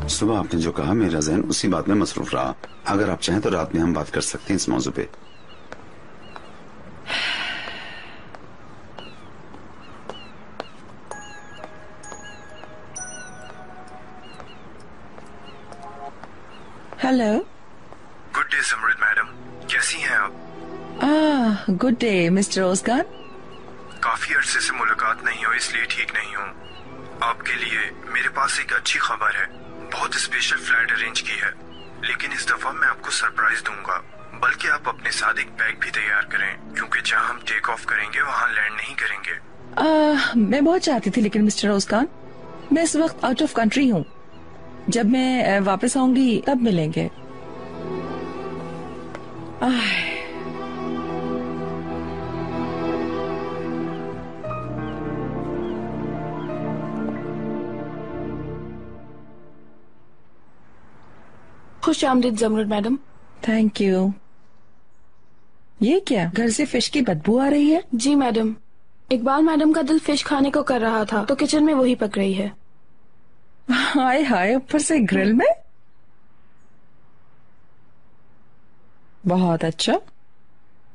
सुबह आपने जो कहा मेरा ज़हन उसी बात में मसरूफ रहा। अगर आप चाहें तो रात में हम बात कर सकते हैं इस मौजू पे। हेलो। गुड डे ज़मरुद मैडम, कैसी हैं आप? Good day mister Oscar. काफी अरसे से मुलाकात नहीं हो इसलिए ठीक नहीं हूँ। आपके लिए मेरे पास एक अच्छी खबर है। बहुत स्पेशल फ्लाइट अरेंज की है, लेकिन इस दफा मैं आपको सरप्राइज दूंगा। बल्कि आप अपने साथ एक बैग भी तैयार करें, क्योंकि जहाँ हम टेक ऑफ करेंगे वहाँ लैंड नहीं करेंगे। मैं बहुत चाहती थी, लेकिन मिस्टर ओस्कार मैं इस वक्त आउट ऑफ कंट्री हूँ। जब मैं वापस आऊंगी तब मिलेंगे। खुश आमदीद ज़मरुद मैडम। Thank you. ये क्या, घर से फिश की बदबू आ रही है? जी मैडम, इकबाल मैडम का दिल फिश खाने को कर रहा था तो किचन में वही पक रही है। हाय हाय, ऊपर से ग्रिल में। बहुत अच्छा,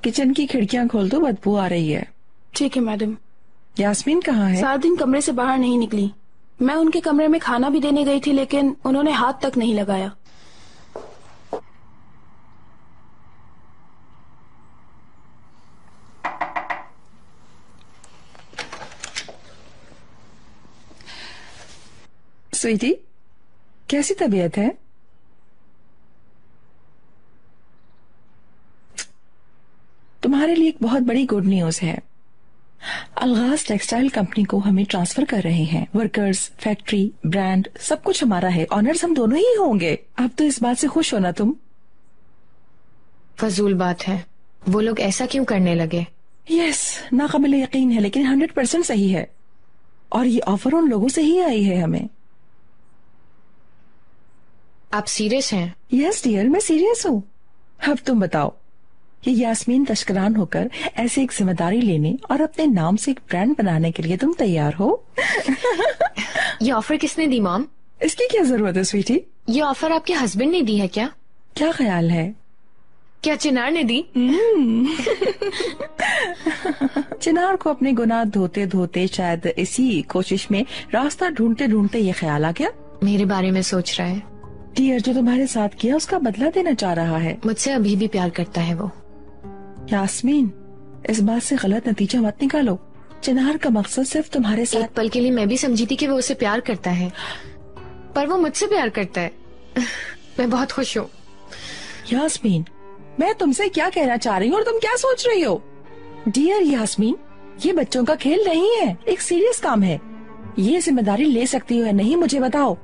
किचन की खिड़कियां खोल दो, बदबू आ रही है। ठीक है मैडम। यास्मीन कहाँ है? 7 दिन कमरे से बाहर नहीं निकली। मैं उनके कमरे में खाना भी देने गई थी, लेकिन उन्होंने हाथ तक नहीं लगाया। स्वीटी, कैसी तबीयत है? तुम्हारे लिए एक बहुत बड़ी गुड न्यूज है। अलगाज टेक्सटाइल कंपनी को हमें ट्रांसफर कर रहे हैं। वर्कर्स, फैक्ट्री, ब्रांड, सब कुछ हमारा है। ऑनर्स हम दोनों ही होंगे। अब तो इस बात से खुश हो ना तुम? फजूल बात है, वो लोग ऐसा क्यों करने लगे? यस, नाकाबिले यकीन है, लेकिन 100% सही है। और ये ऑफर उन लोगों से ही आई है हमें। आप सीरियस हैं? यस डियर, मैं सीरियस हूँ। अब तुम बताओ, ये यास्मीन तश्करान होकर ऐसे एक जिम्मेदारी लेने और अपने नाम से एक ब्रांड बनाने के लिए तुम तैयार हो? ये ऑफर किसने दी मॉम? इसकी क्या जरूरत है स्वीटी? ये ऑफर आपके हस्बैंड ने दी है क्या? क्या ख्याल है? क्या चिनार ने दी? चिनार को अपने गुनाह धोते धोते शायद इसी कोशिश में रास्ता ढूंढते ढूंढते ये ख्याल आ गया। मेरे बारे में सोच रहा है। डियर, जो तुम्हारे साथ किया उसका बदला देना चाह रहा है। मुझसे अभी भी प्यार करता है वो। यास्मीन, इस बात से गलत नतीजा मत निकालो। चिनार का मकसद सिर्फ तुम्हारे साथ। एक पल के लिए मैं भी समझी थी कि वो उसे प्यार करता है, पर वो मुझसे प्यार करता है। मैं बहुत खुश हूँ। यास्मीन, मैं तुमसे क्या कहना चाह रही हूँ और तुम क्या सोच रही हो? डियर यास्मीन, ये बच्चों का खेल नहीं है, एक सीरियस काम है। ये जिम्मेदारी ले सकती हो या नहीं मुझे बताओ।